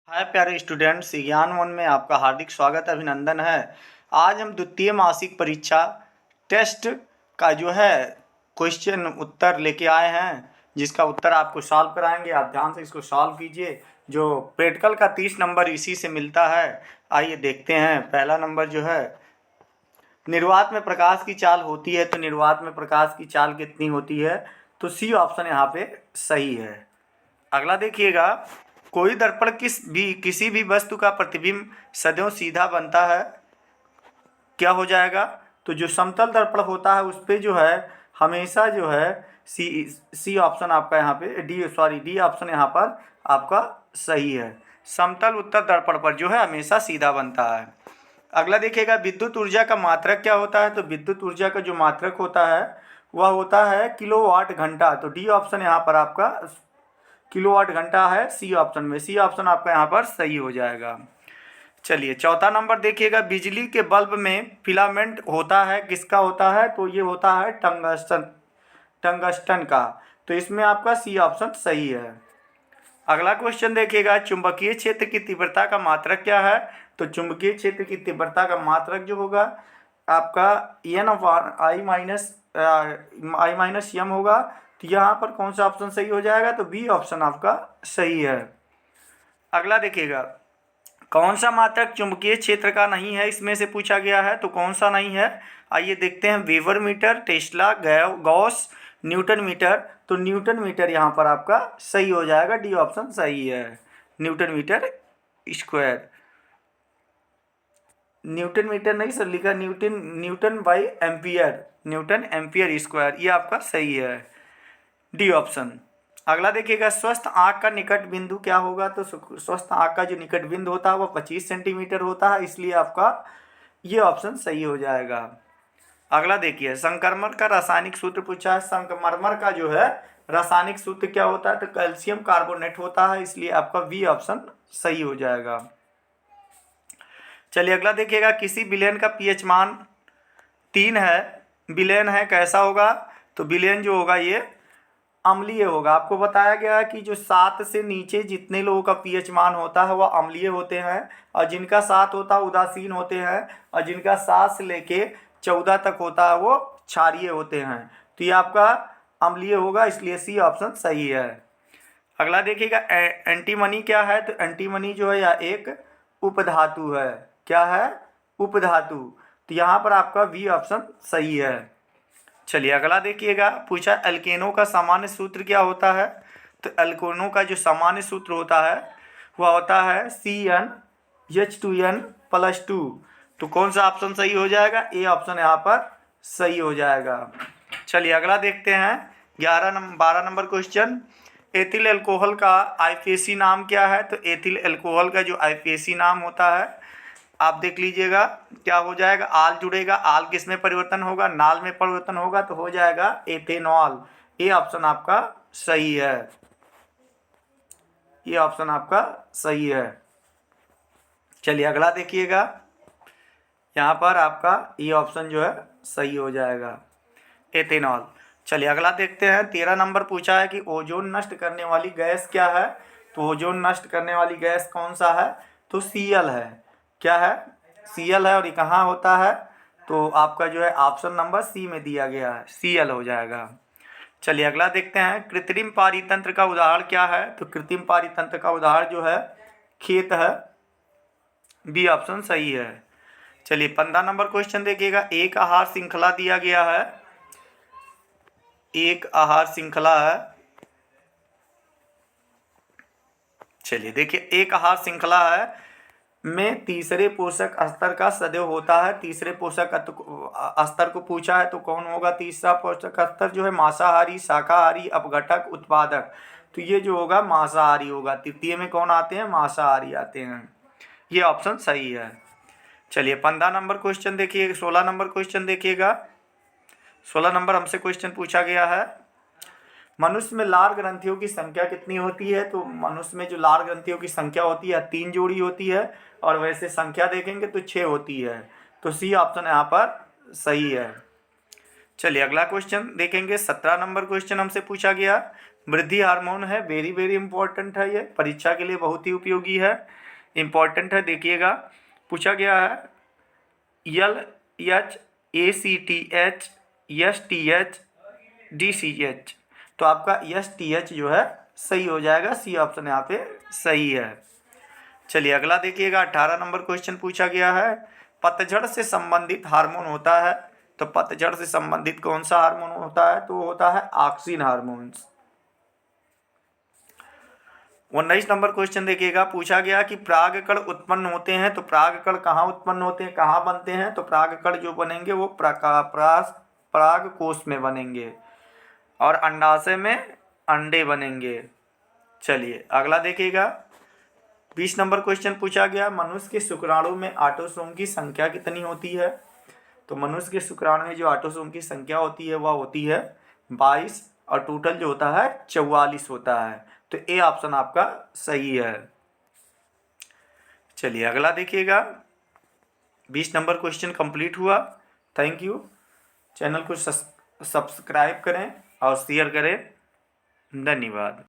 हाय प्यारे स्टूडेंट्स, ज्ञान वन में आपका हार्दिक स्वागत अभिनंदन है। आज हम द्वितीय मासिक परीक्षा टेस्ट का जो है क्वेश्चन उत्तर लेके आए हैं, जिसका उत्तर आपको सॉल्व कराएंगे। आप ध्यान से इसको सॉल्व कीजिए। जो प्रैक्टिकल का 30 नंबर इसी से मिलता है। आइए देखते हैं। पहला नंबर जो है, निर्वात में प्रकाश की चाल होती है, तो निर्वात में प्रकाश की चाल कितनी होती है? तो सी ऑप्शन यहाँ पे सही है। अगला देखिएगा, कोई दर्पण किसी भी वस्तु का प्रतिबिंब सदैव सीधा बनता है, क्या हो जाएगा? तो जो समतल दर्पण होता है उस पे जो है हमेशा जो है सी ऑप्शन आपका यहाँ पे डी ऑप्शन यहाँ पर आपका सही है। समतल उत्तर दर्पण पर जो है हमेशा सीधा बनता है। अगला देखिएगा, विद्युत ऊर्जा का मात्रक क्या होता है? तो विद्युत ऊर्जा का जो मात्रक होता है वह होता है किलोवाट घंटा। तो डी ऑप्शन यहाँ पर आपका किलोवाट घंटा है सी ऑप्शन में। सी ऑप्शन आपका यहाँ पर सही हो जाएगा। चलिए चौथा नंबर देखिएगा, बिजली के बल्ब में फिलामेंट होता है, किसका होता है? तो ये होता है टंगस्टन का। तो इसमें आपका सी ऑप्शन सही है। अगला क्वेश्चन देखिएगा, चुंबकीय क्षेत्र की तीव्रता का मात्रक क्या है? तो चुंबकीय क्षेत्र की तीव्रता का मात्रक जो होगा आपका आई माइनस एम होगा। तो यहाँ पर कौन सा ऑप्शन सही हो जाएगा? तो बी ऑप्शन आपका सही है। अगला देखिएगा, कौन सा मात्रक चुंबकीय क्षेत्र का नहीं है, इसमें से पूछा गया है। तो कौन सा नहीं है? आइए देखते हैं। Weber metre, tesla, gauss, newton metre. तो न्यूटन मीटर यहाँ पर आपका सही हो जाएगा। डी ऑप्शन सही है। Newton metre square, newton metre नहीं सर लिखा, newton by ampere, newton ampere square, ये आपका सही है। D option. अगला देखिएगा, स्वस्थ आँख का निकट बिंदु क्या होगा? तो स्वस्थ आँख का जो निकट बिंदु होता है वह 25 सेंटीमीटर होता है, इसलिए आपका ये ऑप्शन सही हो जाएगा। अगला देखिए, संक्रमण का रासायनिक सूत्र पूछा है। संगमरमर का जो है रासायनिक सूत्र क्या होता है? तो कैल्शियम कार्बोनेट होता है, इसलिए आपका बी ऑप्शन सही हो जाएगा। चलिए अगला देखिएगा, किसी विलेन का पीएच मान 3 है, विलेन है, कैसा होगा? तो विलेन जो होगा ये अम्लीय होगा। आपको बताया गया है कि जो 7 से नीचे जितने लोगों का पीएच मान होता है वह अम्लीय होते हैं, और जिनका 7 होता है उदासीन होते हैं, और जिनका 7 से लेके 14 तक होता है वो क्षारीय होते हैं। तो ये आपका अम्लीय होगा, इसलिए सी ऑप्शन सही है। अगला देखिएगा, एंटीमनी क्या है? तो एंटीमनी जो है यह एक उपधातु है। क्या है? उपधातु। तो यहाँ पर आपका बी ऑप्शन सही है। चलिए अगला देखिएगा, पूछा एल्केनो का सामान्य सूत्र क्या होता है? तो एल्केनो का जो सामान्य सूत्र होता है वह होता है CnH2n+2। तो कौन सा ऑप्शन सही हो जाएगा? ए ऑप्शन यहाँ पर सही हो जाएगा। चलिए अगला देखते हैं, 12 नंबर क्वेश्चन, एथिल एल्कोहल का आईपीएसी नाम क्या है? तो एथिल एल्कोहल का जो आईपीएसी नाम होता है आप देख लीजिएगा, क्या हो जाएगा? आल जुड़ेगा, आल किस में परिवर्तन होगा? नाल में परिवर्तन होगा, तो हो जाएगा एथेनॉल। ये ऑप्शन आपका सही है। ये ऑप्शन आपका सही है। चलिए अगला देखिएगा, यहाँ पर आपका ये ऑप्शन जो है सही हो जाएगा, एथेनॉल। चलिए अगला देखते हैं, 13 नंबर पूछा है कि ओजोन नष्ट करने वाली गैस क्या है? तो ओजोन नष्ट करने वाली गैस कौन सा है? तो Cl है। क्या है? Cl है। और ये कहाँ होता है? तो आपका जो है ऑप्शन नंबर सी में दिया गया है, Cl हो जाएगा। चलिए अगला देखते हैं, कृत्रिम पारितंत्र का उदाहरण क्या है? तो कृत्रिम पारितंत्र का उदाहरण जो है खेत है। बी ऑप्शन सही है। चलिए 15 नंबर क्वेश्चन देखिएगा, एक आहार श्रृंखला दिया गया है, एक आहार श्रृंखला है। चलिए देखिए, एक आहार श्रृंखला है में तीसरे पोषक स्तर का सदैव होता है। तीसरे पोषक स्तर को पूछा है, तो कौन होगा तीसरा पोषक स्तर? जो है मांसाहारी, शाकाहारी, अपघटक, उत्पादक। तो ये जो होगा मांसाहारी होगा। तृतीय में कौन आते हैं? मांसाहारी आते हैं। ये ऑप्शन सही है। चलिए 15 नंबर क्वेश्चन देखिए, 16 नंबर क्वेश्चन देखिएगा। 16 नंबर हमसे क्वेश्चन पूछा गया है, मनुष्य में लार ग्रंथियों की संख्या कितनी होती है? तो मनुष्य में जो लार ग्रंथियों की संख्या होती है 3 जोड़ी होती है, और वैसे संख्या देखेंगे तो 6 होती है। तो सी ऑप्शन यहाँ पर सही है। चलिए अगला क्वेश्चन देखेंगे, 17 नंबर क्वेश्चन हमसे पूछा गया, वृद्धि हार्मोन है, वेरी वेरी इंपॉर्टेंट है, ये परीक्षा के लिए बहुत ही उपयोगी है, इंपॉर्टेंट है। देखिएगा पूछा गया है LH, ACTH, STH, DCH, तो आपका STH जो है सही हो जाएगा, सी ऑप्शन यहाँ पे सही है। चलिए अगला देखिएगा 18 नंबर क्वेश्चन पूछा गया है, पतझड़ से संबंधित हार्मोन होता है, तो पतझड़ से संबंधित कौन सा हार्मोन होता है, तो होता है ऑक्सिन हार्मोन्स। 19 नंबर क्वेश्चन देखिएगा पूछा गया कि परागकण उत्पन्न होते हैं, तो परागकण कहाँ उत्पन्न होते हैं, कहाँ बनते हैं, तो परागकण जो बनेंगे वो पराग कोश में बनेंगे और अंडाशय में अंडे बनेंगे। चलिए अगला देखिएगा 20 नंबर क्वेश्चन पूछा गया, मनुष्य के शुक्राणु में ऑटोसोम की संख्या कितनी होती है, तो मनुष्य के शुक्राणु में जो ऑटोसोम की संख्या होती है वह होती है 22 और टोटल जो होता है 44 होता है, तो ए ऑप्शन आपका सही है। चलिए अगला देखिएगा 20 नंबर क्वेश्चन कंप्लीट हुआ। Thank you. चैनल को सब्सक्राइब करें और शेयर करें। धन्यवाद।